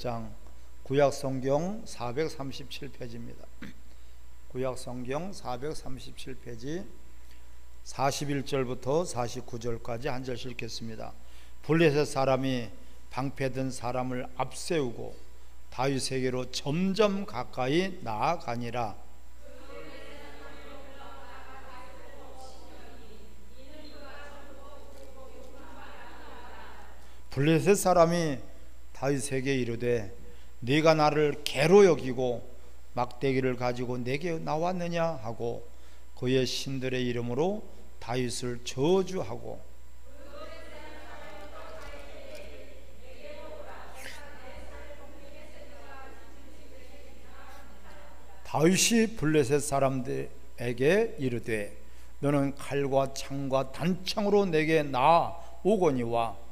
26장 구약성경 437페이지입니다. 구약성경 437페이지 41절부터 49절까지 한 절씩 읽겠습니다. 블레셋 사람이 방패든 사람을 앞세우고 다윗에게로 점점 가까이 나아가니라. 블레셋 사람이 다윗에게 이르되 네가 나를 개로 여기고 막대기를 가지고 내게 나왔느냐 하고 그의 신들의 이름으로 다윗을 저주하고 다윗이 블레셋 사람들에게 이르되 너는 칼과 창과 단창으로 내게 나오거니와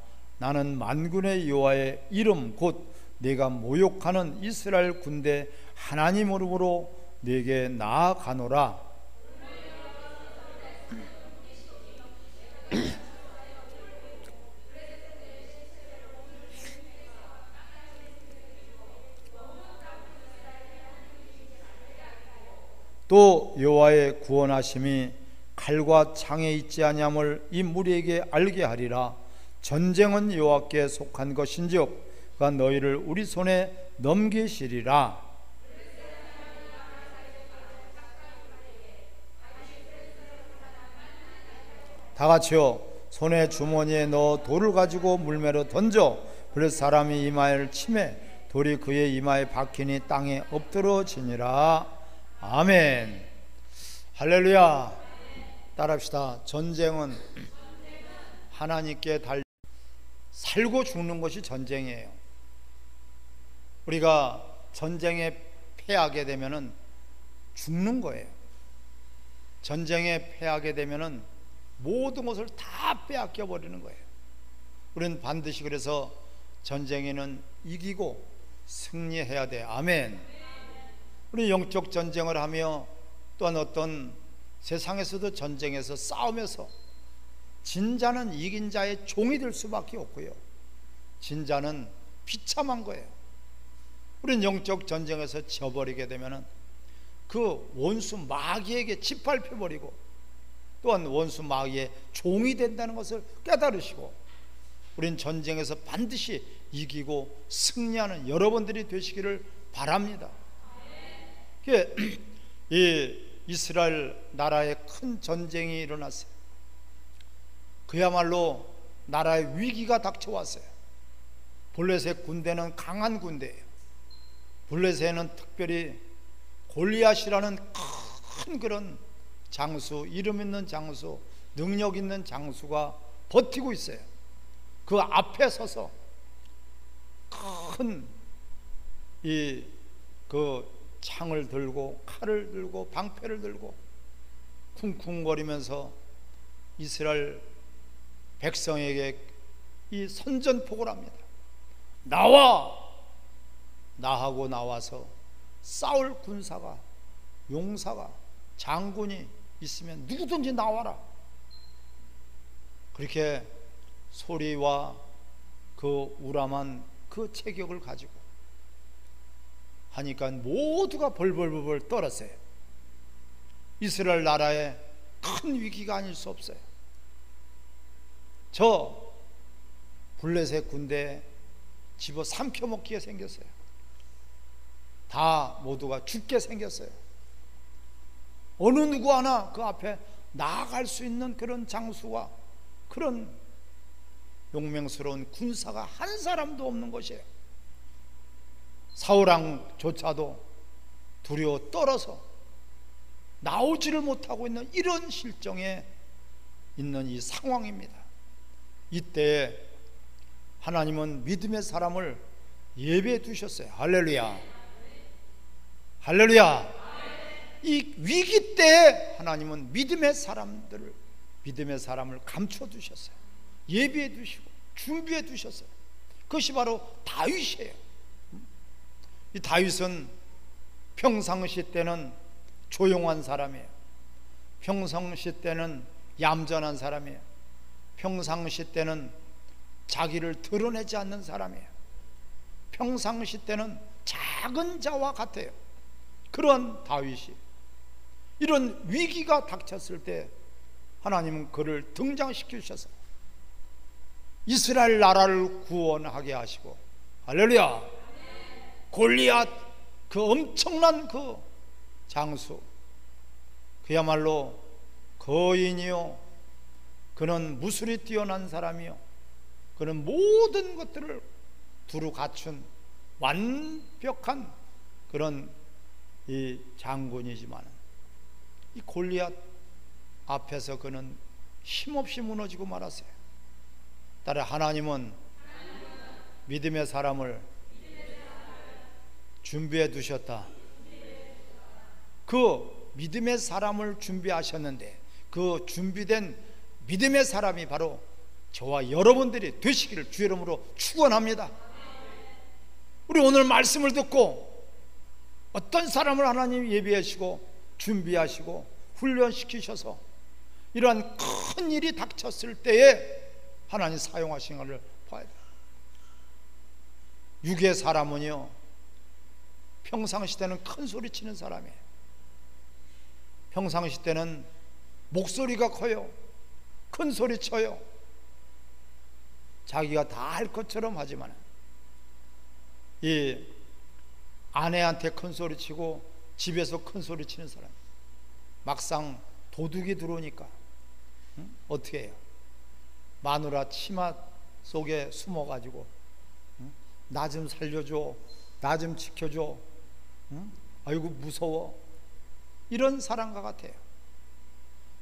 나는 만군의 여호와의 이름 곧 네가 모욕하는 이스라엘 군대 하나님 이름으로 네게 나아가노라. 또 여호와의 구원하심이 칼과 창에 있지 아니함을 이 무리에게 알게 하리라. 전쟁은 여호와께 속한 것인즉 그가 너희를 우리 손에 넘기시리라. 다 같이요. 손에 주머니에 넣어 돌을 가지고 물매로 던져 블레셋 사람이 이마를 치매 돌이 그의 이마에 박히니 땅에 엎드러지니라. 아멘. 할렐루야. 따라합시다. 전쟁은 하나님께 살고 죽는 것이 전쟁이에요. 우리가 전쟁에 패하게 되면은 죽는 거예요. 전쟁에 패하게 되면은 모든 것을 다 빼앗겨 버리는 거예요. 우리는 반드시 그래서 전쟁에는 이기고 승리해야 돼. 아멘. 우리 영적 전쟁을 하며 또한 어떤 세상에서도 전쟁에서 싸우면서 진 자는 이긴 자의 종이 될 수밖에 없고요, 진 자는 비참한 거예요. 우리는 영적 전쟁에서 져버리게 되면 그 원수 마귀에게 짓밟혀 버리고 또한 원수 마귀의 종이 된다는 것을 깨달으시고 우리는 전쟁에서 반드시 이기고 승리하는 여러분들이 되시기를 바랍니다. 이 이스라엘 나라에 큰 전쟁이 일어났어요. 그야말로 나라의 위기가 닥쳐왔어요. 블레셋 군대는 강한 군대예요. 블레셋에는 특별히 골리앗이라는 큰 그런 장수, 이름 있는 장수, 능력 있는 장수가 버티고 있어요. 그 앞에 서서 큰 그 창을 들고 칼을 들고 방패를 들고 쿵쿵거리면서 이스라엘 백성에게 이 선전포고를 합니다. 나하고 나와서 싸울 군사가, 용사가, 장군이 있으면 누구든지 나와라. 그렇게 소리와 그 우람한 그 체격을 가지고 하니까 모두가 벌벌벌 떨었어요. 이스라엘 나라에 큰 위기가 아닐 수 없어요. 저 블레셋 군대에 집어 삼켜먹기에 생겼어요. 다 모두가 죽게 생겼어요. 어느 누구 하나 그 앞에 나아갈 수 있는 그런 장수와 그런 용맹스러운 군사가 한 사람도 없는 것이에요. 사울왕조차도 두려워 떨어서 나오지를 못하고 있는 이런 실정에 있는 이 상황입니다. 이때 하나님은 믿음의 사람을 예배해 두셨어요. 할렐루야. 할렐루야. 이 위기 때 하나님은 믿음의 사람을 감춰 두셨어요. 예배해 두시고 준비해 두셨어요. 그것이 바로 다윗이에요. 이 다윗은 평상시 때는 조용한 사람이에요. 평상시 때는 얌전한 사람이에요. 평상시 때는 자기를 드러내지 않는 사람이에요. 평상시 때는 작은 자와 같아요. 그런 다윗이 이런 위기가 닥쳤을 때 하나님은 그를 등장시키셔서 이스라엘 나라를 구원하게 하시고, 할렐루야, 골리앗 그 엄청난 그 장수, 그야말로 거인이요, 그는 무술이 뛰어난 사람이요, 그는 모든 것들을 두루 갖춘 완벽한 그런 이 장군이지만 이 골리앗 앞에서 그는 힘없이 무너지고 말았어요. 따라 하나님은 믿음의 사람을 준비해 두셨다. 그 믿음의 사람을 준비하셨는데 그 준비된 믿음의 사람이 바로 저와 여러분들이 되시기를 주의 이름으로 축원합니다. 우리 오늘 말씀을 듣고 어떤 사람을 하나님 예비하시고 준비하시고 훈련시키셔서 이러한 큰 일이 닥쳤을 때에 하나님 사용하신 것을 봐야 돼요. 육의 사람은요, 평상시 때는 큰 소리 치는 사람이에요. 평상시 때는 목소리가 커요. 큰 소리 쳐요. 자기가 다 할 것처럼 하지만 이 아내한테 큰 소리 치고 집에서 큰 소리 치는 사람, 막상 도둑이 들어오니까 어떻게 해요? 마누라 치마 속에 숨어가지고 나 좀 살려줘, 나 좀 지켜줘, 아이고 무서워, 이런 사람과 같아요.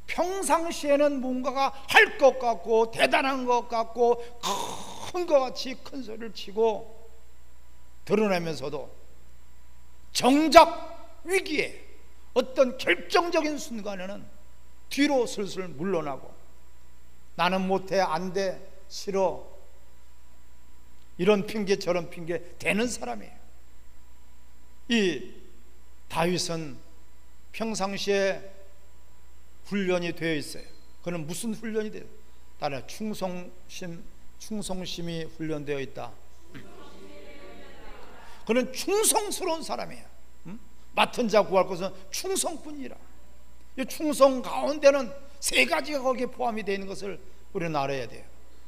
평상시에는 뭔가가 할 것 같고 대단한 것 같고 큰 것 같이 큰 소리를 치고 드러내면서도 정작 위기에 어떤 결정적인 순간에는 뒤로 슬슬 물러나고 나는 못해, 안 돼, 싫어, 이런 핑계 저런 핑계 대는 사람이에요. 이 다윗은 평상시에 훈련이 되어 있어요. 그는 무슨 훈련이 돼요? 따라 충성심이 훈련되어 있다. 그는 충성스러운 사람이에요. 맡은 자 구할 것은 충성뿐이라. 이 충성 가운데는 세 가지가 거기에 포함이 되어 있는 것을 우리는 알아야 돼요.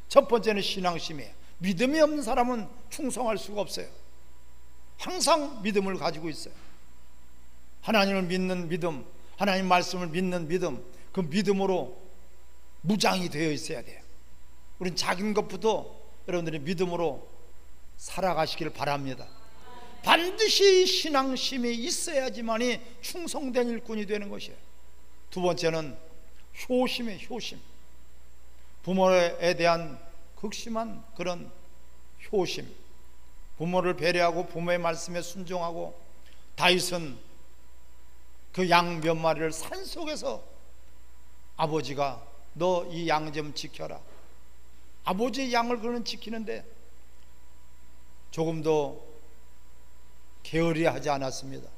첫 번째는 신앙심이에요. 믿음이 없는 사람은 충성할 수가 없어요. 항상 믿음을 가지고 있어요. 하나님을 믿는 믿음, 하나님 말씀을 믿는 믿음, 그 믿음으로 무장이 되어 있어야 돼요. 우린 작은 것부터 여러분들이 믿음으로 살아가시길 바랍니다. 반드시 신앙심이 있어야지만이 충성된 일꾼이 되는 것이에요. 두 번째는 효심이에요. 효심. 부모에 대한 극심한 그런 효심, 부모를 배려하고 부모의 말씀에 순종하고, 다윗은 그 양 몇 마리를 산속에서 아버지가 너 이 양 좀 지켜라, 아버지의 양을 그는 지키는데 조금도 게으리하지 않았습니다.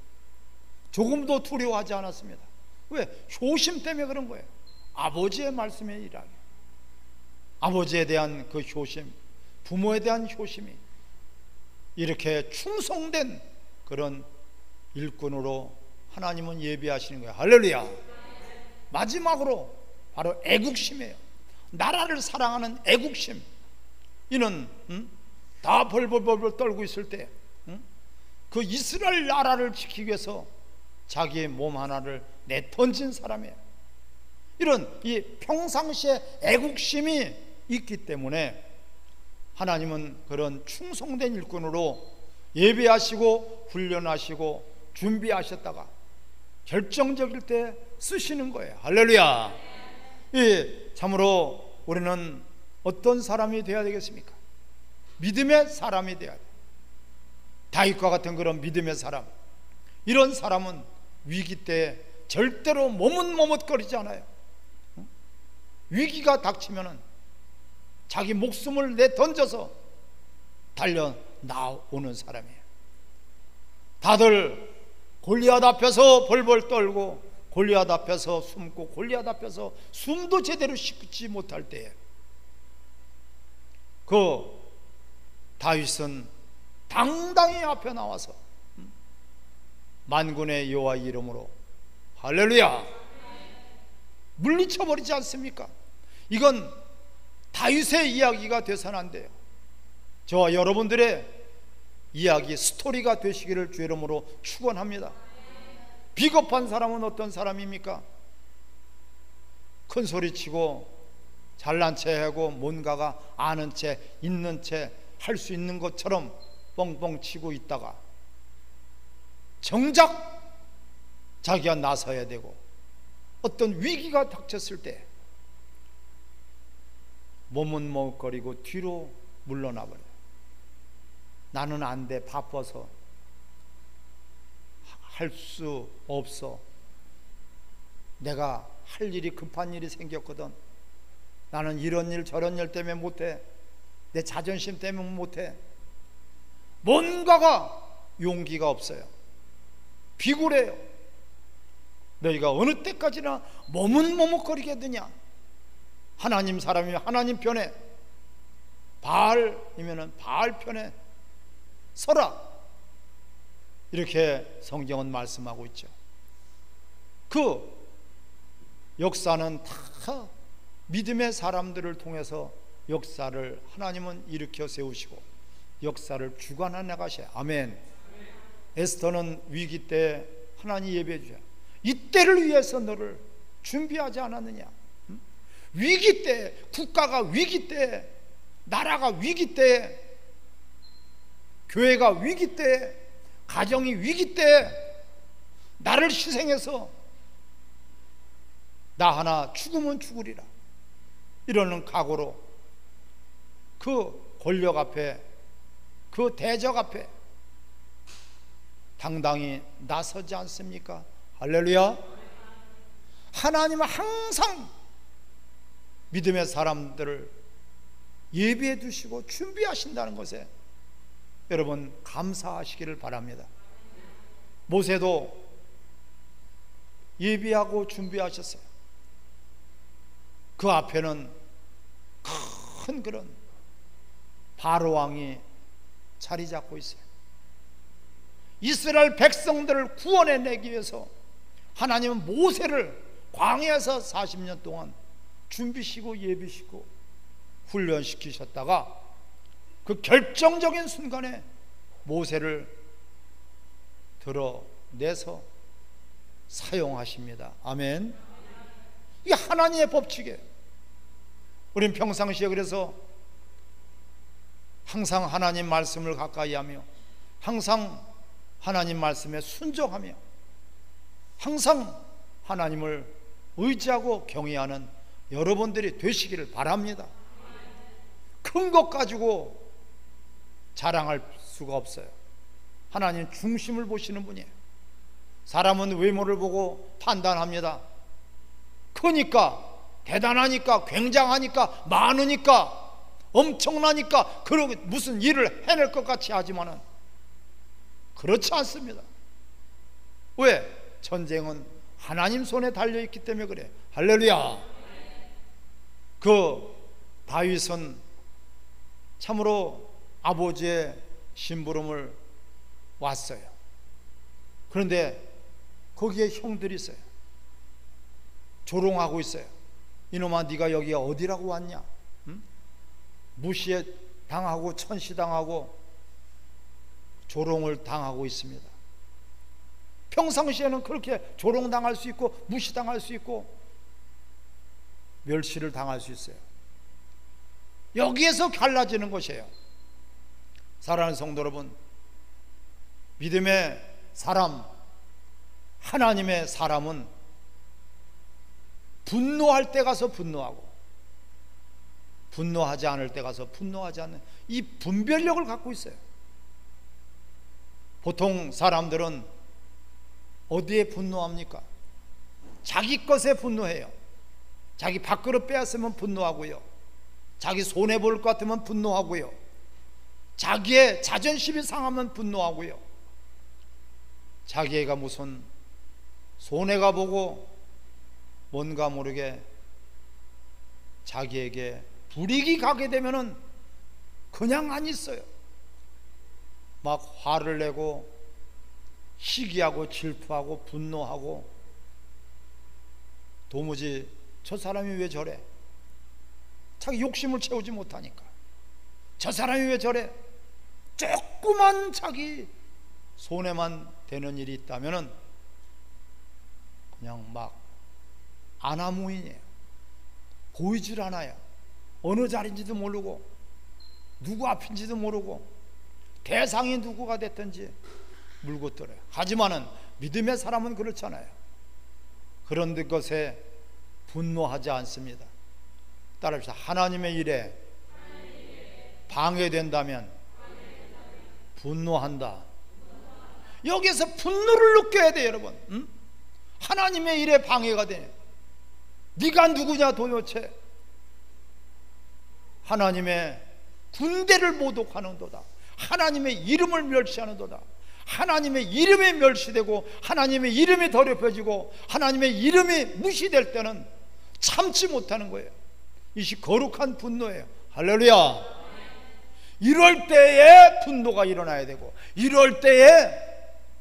조금도 두려워하지 않았습니다. 왜? 효심 때문에 그런 거예요. 아버지의 말씀에 일하게, 아버지에 대한 그 효심, 부모에 대한 효심이 이렇게 충성된 그런 일꾼으로 하나님은 예비하시는 거예요. 할렐루야. 마지막으로 바로 애국심이에요. 나라를 사랑하는 애국심. 이는 다 벌벌벌벌 떨고 있을 때 그 이스라엘 나라를 지키기 위해서 자기의 몸 하나를 내던진 사람이에요. 이런 이 평상시에 애국심이 있기 때문에 하나님은 그런 충성된 일꾼으로 예배하시고 훈련하시고 준비하셨다가 결정적일 때 쓰시는 거예요. 할렐루야. 참으로 우리는 어떤 사람이 되어야 되겠습니까? 믿음의 사람이 되어야 돼요. 다윗과 같은 그런 믿음의 사람, 이런 사람은 위기 때 절대로 머뭇머뭇거리지 않아요. 위기가 닥치면은 자기 목숨을 내던져서 달려 나오는 사람이에요. 다들 골리앗 앞에서 벌벌 떨고 골리앗 앞에서 숨고 골리앗 앞에서 숨도 제대로 쉬지 못할 때에 그 다윗은 당당히 앞에 나와서 만군의 여호와 이름으로 할렐루야 물리쳐버리지 않습니까? 이건 다윗의 이야기가 돼서는 안 돼요. 저와 여러분들의 이야기, 스토리가 되시기를 주 이름으로 축원합니다. 비겁한 사람은 어떤 사람입니까? 큰 소리치고 잘난 체하고 뭔가가 아는 채 있는 채 할 수 있는 것처럼 뻥뻥 치고 있다가 정작 자기가 나서야 되고 어떤 위기가 닥쳤을 때 몸은 머뭇거리고 뒤로 물러나 버려요. 나는 안 돼, 바빠서 할 수 없어, 내가 할 일이 급한 일이 생겼거든, 나는 이런 일 저런 일 때문에 못해, 내 자존심 때문에 못해. 뭔가가 용기가 없어요. 비굴해요. 너희가 어느 때까지나 몸은 머뭇거리게 되냐? 하나님 사람이면 하나님 편에, 바알이면 바알 편에 서라, 이렇게 성경은 말씀하고 있죠. 그 역사는 다 믿음의 사람들을 통해서 역사를 하나님은 일으켜 세우시고 역사를 주관해 나가셔요. 아멘. 에스더는 위기 때 하나님 예배해 주셔. 이때를 위해서 너를 준비하지 않았느냐? 위기 때, 국가가 위기 때, 나라가 위기 때, 교회가 위기 때, 가정이 위기 때 나를 희생해서 나 하나 죽으면 죽으리라 이러는 각오로 그 권력 앞에, 그 대적 앞에 당당히 나서지 않습니까? 할렐루야. 하나님은 항상 믿음의 사람들을 예비해 두시고 준비하신다는 것에 여러분 감사하시기를 바랍니다. 모세도 예비하고 준비하셨어요. 그 앞에는 큰 그런 바로 왕이 자리 잡고 있어요. 이스라엘 백성들을 구원해내기 위해서 하나님은 모세를 광야에서 40년 동안 준비시고 예비시고 훈련시키셨다가 그 결정적인 순간에 모세를 드러내서 사용하십니다. 아멘. 이게 하나님의 법칙이에요. 우린 평상시에 그래서 항상 하나님 말씀을 가까이 하며 항상 하나님 말씀에 순종하며 항상 하나님을 의지하고 경외하는 여러분들이 되시기를 바랍니다. 큰 것 가지고 자랑할 수가 없어요. 하나님 중심을 보시는 분이에요. 사람은 외모를 보고 판단합니다. 크니까, 대단하니까, 굉장하니까, 많으니까, 엄청나니까 그러고 무슨 일을 해낼 것 같이 하지만은 그렇지 않습니다. 왜? 전쟁은 하나님 손에 달려있기 때문에 그래. 할렐루야. 그 다윗은 참으로 아버지의 심부름을 왔어요. 그런데 거기에 형들이 있어요. 조롱하고 있어요. 이놈아, 네가 여기 어디라고 왔냐? 응? 무시에 당하고 천시당하고 조롱을 당하고 있습니다. 평상시에는 그렇게 조롱당할 수 있고 무시당할 수 있고 멸시를 당할 수 있어요. 여기에서 갈라지는 것이에요. 사랑하는 성도 여러분, 믿음의 사람, 하나님의 사람은 분노할 때 가서 분노하고 분노하지 않을 때 가서 분노하지 않는 이 분별력을 갖고 있어요. 보통 사람들은 어디에 분노합니까? 자기 것에 분노해요. 자기 밥그릇 빼앗으면 분노하고요, 자기 손해볼 것 같으면 분노하고요, 자기의 자존심이 상하면 분노하고요, 자기가 무슨 손해가 보고 뭔가 모르게 자기에게 불이익이 가게 되면은 그냥 안 있어요. 막 화를 내고 시기하고 질투하고 분노하고 도무지 저 사람이 왜 저래? 자기 욕심을 채우지 못하니까. 저 사람이 왜 저래? 조그만 자기 손해만 되는 일이 있다면은 그냥 막 아나무인이에요. 보이질 않아요. 어느 자리인지도 모르고 누구 앞인지도 모르고 대상이 누구가 됐든지 물고 들어요. 하지만은 믿음의 사람은 그렇잖아요. 그런 것에 분노하지 않습니다. 따라합시다. 하나님의 일에 방해된다면 분노한다. 여기서 분노를 느껴야 돼요, 여러분. 응? 하나님의 일에 방해가 돼. 네가 누구냐 도대체? 하나님의 군대를 모독하는도다. 하나님의 이름을 멸시하는도다. 하나님의 이름이 멸시되고 하나님의 이름이 더럽혀지고 하나님의 이름이 무시될 때는 참지 못하는 거예요. 이것이 거룩한 분노예요. 할렐루야. 이럴 때에 분노가 일어나야 되고 이럴 때에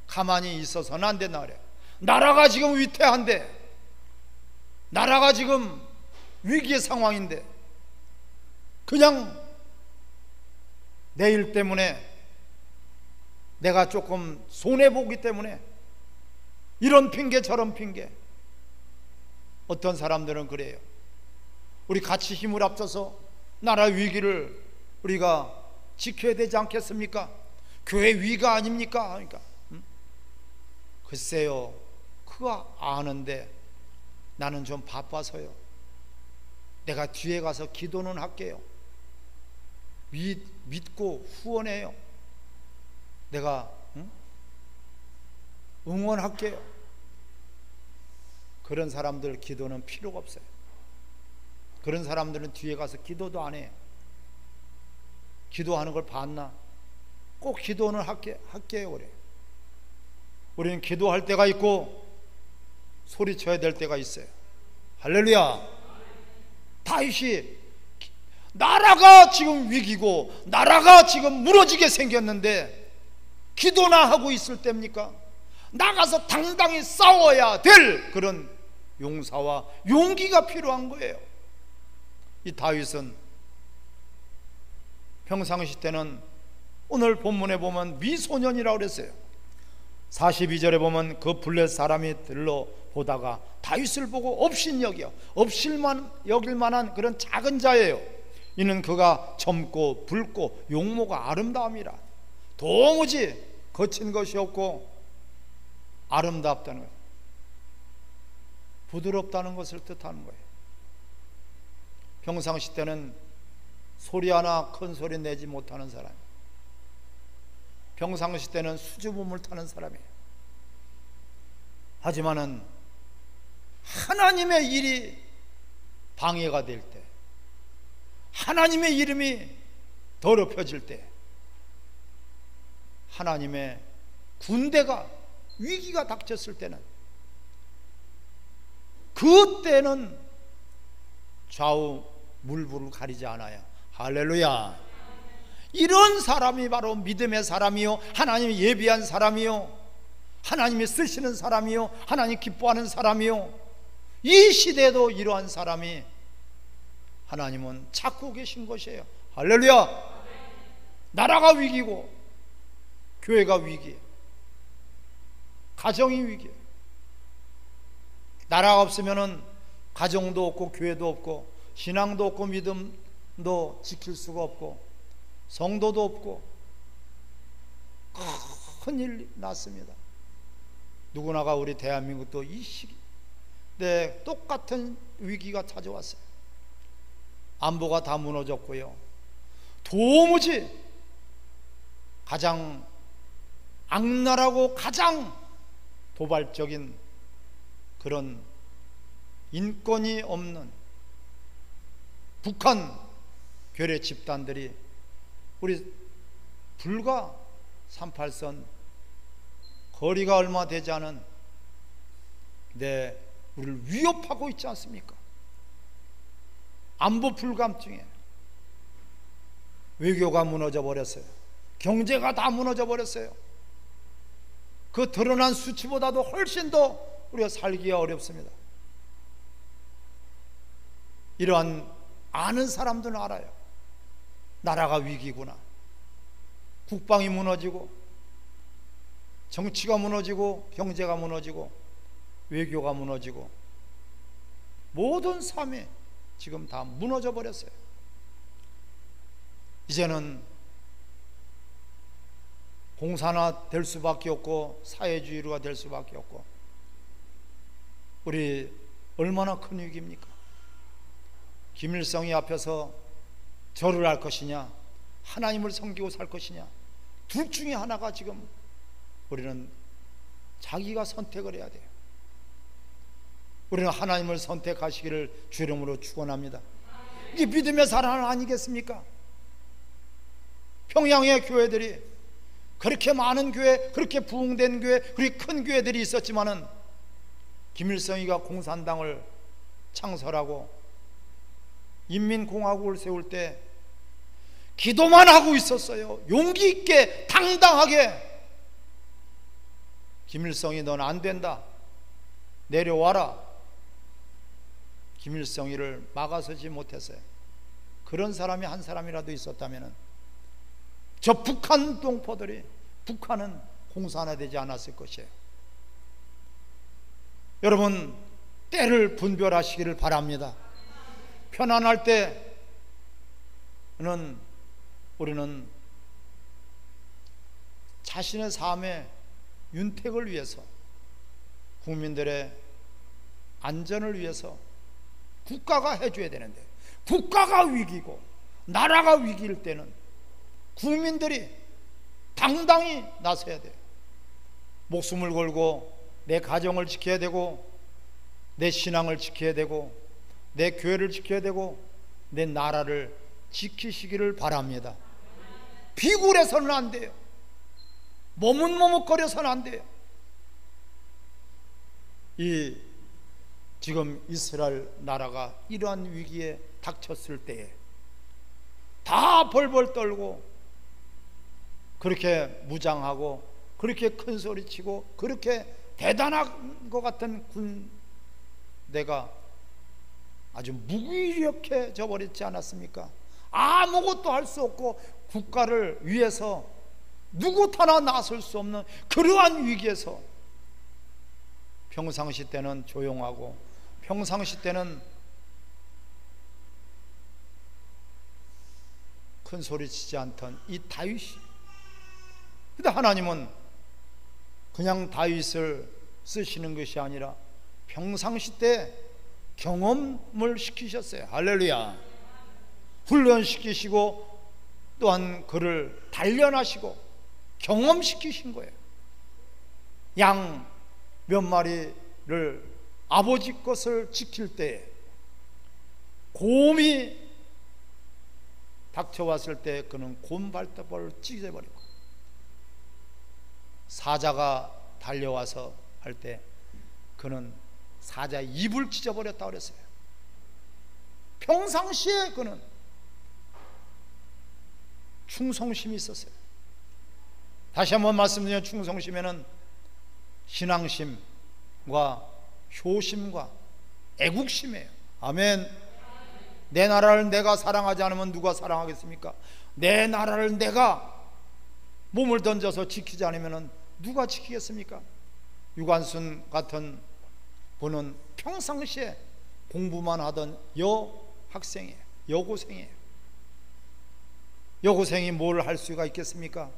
가만히 있어서는 안 된다 그래요. 나라가 지금 위태한데, 나라가 지금 위기의 상황인데 그냥 내 일 때문에 내가 조금 손해보기 때문에 이런 핑계 저런 핑계. 어떤 사람들은 그래요. 우리 같이 힘을 합쳐서 나라 위기를 우리가 지켜야 되지 않겠습니까? 교회 위가 아닙니까? 그러니까 글쎄요, 그거 아는데 나는 좀 바빠서요. 내가 뒤에 가서 기도는 할게요. 믿고 후원해요. 내가 응원할게요. 그런 사람들 기도는 필요가 없어요. 그런 사람들은 뒤에 가서 기도도 안 해요. 기도하는 걸 봤나? 꼭 기도는 할게요 그래. 우리는 기도할 때가 있고 소리쳐야 될 때가 있어요. 할렐루야. 다윗이 나라가 지금 위기고 나라가 지금 무너지게 생겼는데 기도나 하고 있을 때입니까? 나가서 당당히 싸워야 될 그런 용사와 용기가 필요한 거예요. 이 다윗은 평상시 때는 오늘 본문에 보면 미소년이라고 그랬어요. 42절에 보면 그 블레 사람이 들러 보다가 다윗을 보고 업신여겨 업실만 여길 만한 그런 작은 자예요. 이는 그가 젊고 붉고 용모가 아름다움이라. 도무지 거친 것이 없고 아름답다는 거예요. 부드럽다는 것을 뜻하는 거예요. 평상시 때는 소리 하나 큰 소리 내지 못하는 사람, 평상시 때는 수줍음을 타는 사람이에요. 하지만은 하나님의 일이 방해가 될 때, 하나님의 이름이 더럽혀질 때, 하나님의 군대가 위기가 닥쳤을 때는, 그때는 좌우 물불을 가리지 않아요. 할렐루야. 이런 사람이 바로 믿음의 사람이요, 하나님이 예비한 사람이요, 하나님이 쓰시는 사람이요, 하나님 기뻐하는 사람이요. 이 시대에도 이러한 사람이 하나님은 찾고 계신 것이에요. 할렐루야. 나라가 위기고 교회가 위기예요. 가정이 위기예요. 나라가 없으면은 가정도 없고 교회도 없고 신앙도 없고 믿음도 지킬 수가 없고 성도도 없고 큰일 났습니다. 누구나가 우리 대한민국도 이 시기에 똑같은 위기가 찾아왔어요. 안보가 다 무너졌고요. 도무지 가장 악랄하고 가장 도발적인 그런 인권이 없는 북한 괴뢰 집단들이 우리 불과 38선 거리가 얼마 되지 않은 우리를 위협하고 있지 않습니까? 안보 불감증에 외교가 무너져 버렸어요. 경제가 다 무너져 버렸어요. 그 드러난 수치보다도 훨씬 더 우리가 살기가 어렵습니다. 이러한 아는 사람들은 알아요. 나라가 위기구나. 국방이 무너지고 정치가 무너지고 경제가 무너지고 외교가 무너지고 모든 삶이 지금 다 무너져 버렸어요. 이제는 공산화 될 수밖에 없고 사회주의가 될 수밖에 없고, 우리 얼마나 큰 위기입니까? 김일성이 앞에서 절을 할 것이냐, 하나님을 섬기고 살 것이냐, 둘 중에 하나가 지금 우리는 자기가 선택을 해야 돼요. 우리는 하나님을 선택하시기를 주 이름으로 축원합니다. 이게 믿음의 사람 아니겠습니까? 평양의 교회들이 그렇게 많은 교회, 그렇게 부흥된 교회, 그렇게 큰 교회들이 있었지만은 김일성이가 공산당을 창설하고 인민공화국을 세울 때 기도만 하고 있었어요. 용기 있게 당당하게, 김일성이 넌 안 된다, 내려와라. 김일성이를 막아서지 못했어요. 그런 사람이 한 사람이라도 있었다면 저 북한 동포들이, 북한은 공산화되지 않았을 것이에요. 여러분, 때를 분별하시기를 바랍니다. 편안할 때는 우리는 자신의 삶의 윤택을 위해서, 국민들의 안전을 위해서 국가가 해줘야 되는데, 국가가 위기고 나라가 위기일 때는 국민들이 당당히 나서야 돼요. 목숨을 걸고 내 가정을 지켜야 되고, 내 신앙을 지켜야 되고, 내 교회를 지켜야 되고, 내 나라를 지키시기를 바랍니다. 비굴해서는 안 돼요. 머뭇머뭇거려서는 안 돼요. 이 지금 이스라엘 나라가 이러한 위기에 닥쳤을 때에 다 벌벌 떨고 그렇게 무장하고 그렇게 큰 소리치고 그렇게 대단한 것 같은 군대가 아주 무기력해져 버렸지 않았습니까? 아무것도 할 수 없고 국가를 위해서 누구 하나 나설 수 없는 그러한 위기에서 평상시 때는 조용하고 평상시 때는 큰 소리 치지 않던 이 다윗이, 근데 하나님은 그냥 다윗을 쓰시는 것이 아니라 평상시 때 경험을 시키셨어요. 할렐루야. 훈련시키시고 또한 그를 단련하시고 경험시키신 거예요. 양 몇 마리를 아버지 것을 지킬 때 곰이 닥쳐왔을 때 그는 곰 발톱을 찢어버리고, 사자가 달려와서 할 때 그는 사자 입을 찢어버렸다 그랬어요. 평상시에 그는 충성심이 있었어요. 다시 한번 말씀드리면 충성심에는 신앙심과 효심과 애국심이에요. 아멘. 내 나라를 내가 사랑하지 않으면 누가 사랑하겠습니까? 내 나라를 내가 몸을 던져서 지키지 않으면 누가 지키겠습니까? 유관순 같은 분은 평상시에 공부만 하던 여학생이에요. 여고생이에요. 여고생이 뭘 할 수가 있겠습니까?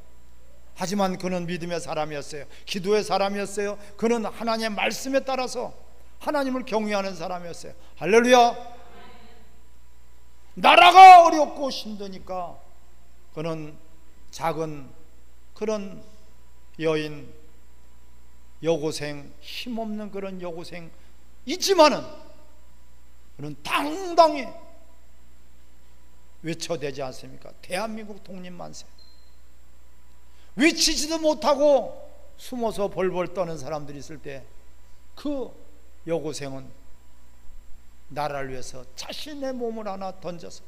하지만 그는 믿음의 사람이었어요. 기도의 사람이었어요. 그는 하나님의 말씀에 따라서 하나님을 경외하는 사람이었어요. 할렐루야. 나라가 어렵고 힘드니까 그는 작은 그런 여인, 여고생, 힘없는 그런 여고생이지만은 그는 당당히 외쳐대지 않습니까? 대한민국 독립만세. 외치지도 못하고 숨어서 벌벌 떠는 사람들이 있을 때 그 여고생은 나라를 위해서 자신의 몸을 하나 던져서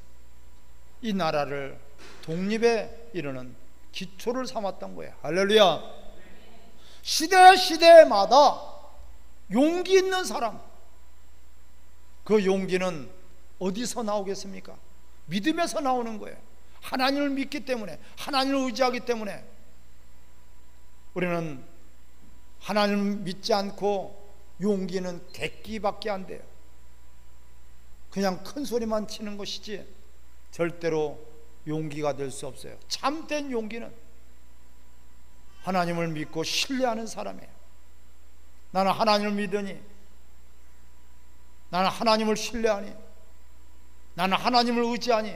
이 나라를 독립에 이르는 기초를 삼았던 거예요. 할렐루야. 시대마다 용기 있는 사람, 그 용기는 어디서 나오겠습니까? 믿음에서 나오는 거예요. 하나님을 믿기 때문에, 하나님을 의지하기 때문에. 우리는 하나님을 믿지 않고 용기는 객기밖에 안 돼요. 그냥 큰 소리만 치는 것이지 절대로 용기가 될 수 없어요. 참된 용기는 하나님을 믿고 신뢰하는 사람이에요. 나는 하나님을 믿으니, 나는 하나님을 신뢰하니, 나는 하나님을 의지하니.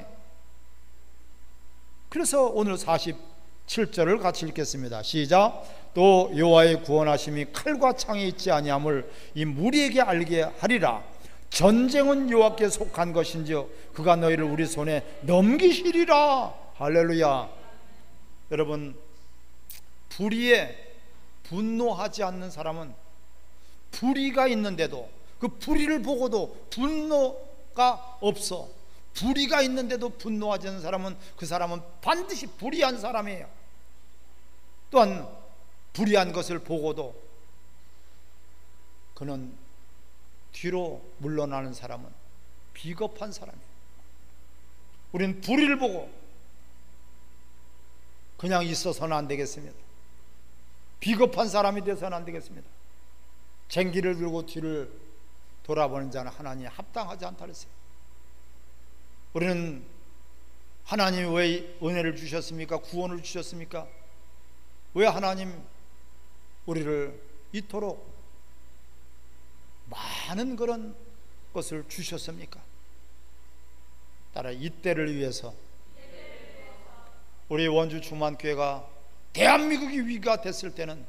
그래서 오늘 47절을 같이 읽겠습니다. 시작. 또 여호와의 구원하심이 칼과 창에 있지 아니함을 이 무리에게 알게 하리라. 전쟁은 여호와께 속한 것인지요 그가 너희를 우리 손에 넘기시리라. 할렐루야. 여러분, 불의에 분노하지 않는 사람은 불의가 있는데도, 그 불의를 보고도 분노가 없어. 불의가 있는데도 분노하지 않는 사람은, 그 사람은 반드시 불의한 사람이에요. 또한 불의한 것을 보고도 그는 뒤로 물러나는 사람은 비겁한 사람이에요. 우리는 불의를 보고 그냥 있어서는 안 되겠습니다. 비겁한 사람이 되어서는 안 되겠습니다. 쟁기를 들고 뒤를 돌아보는 자는 하나님이 합당하지 않다 그랬어요. 우리는 하나님이 왜 은혜를 주셨습니까? 구원을 주셨습니까? 왜 하나님 우리를 이토록 많은 그런 것을 주셨습니까? 따라 이때를 위해서 우리 원주 주만교회가 대한민국이 위기가 됐을 때는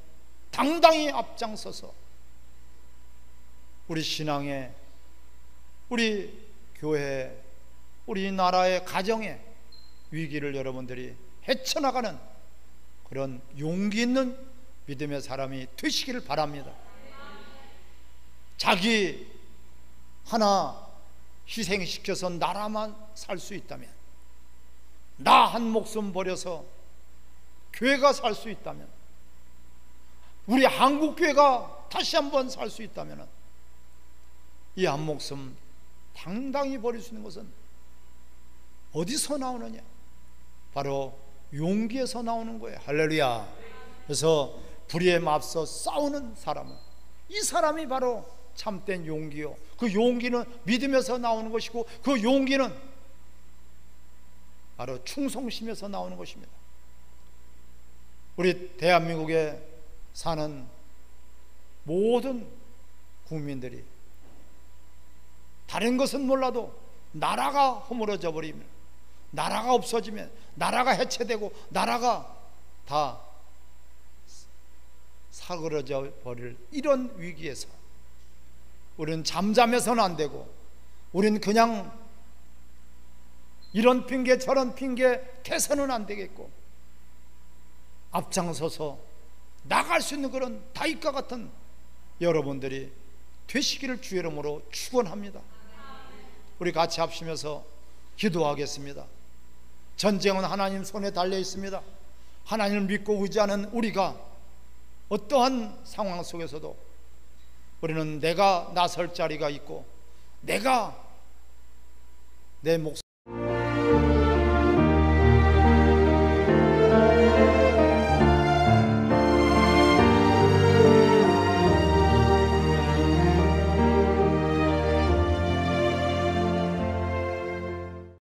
당당히 앞장서서 우리 신앙에, 우리 교회, 우리 나라의 가정의 위기를 여러분들이 헤쳐나가는 그런 용기 있는 믿음의 사람이 되시기를 바랍니다. 자기 하나 희생시켜서 나라만 살 수 있다면, 나 한 목숨 버려서 교회가 살 수 있다면, 우리 한국교회가 다시 한번 살 수 있다면, 이 한 목숨 당당히 버릴 수 있는 것은 어디서 나오느냐? 바로 용기에서 나오는 거예요. 할렐루야. 그래서 불의에 맞서 싸우는 사람은, 이 사람이 바로 참된 용기요, 그 용기는 믿음에서 나오는 것이고, 그 용기는 바로 충성심에서 나오는 것입니다. 우리 대한민국에 사는 모든 국민들이 다른 것은 몰라도 나라가 허물어져 버리면, 나라가 없어지면, 나라가 해체되고 나라가 다 사그러져 버릴 이런 위기에서 우리는 잠잠해서는 안 되고, 우리는 그냥 이런 핑계 저런 핑계 대서는 안 되겠고, 앞장서서 나갈 수 있는 그런 다윗과 같은 여러분들이 되시기를 주의 이름으로 축원합니다. 우리 같이 합심해서 기도하겠습니다. 전쟁은 하나님 손에 달려 있습니다. 하나님을 믿고 의지하는 우리가 어떠한 상황 속에서도 우리는 내가 나설 자리가 있고, 내가 내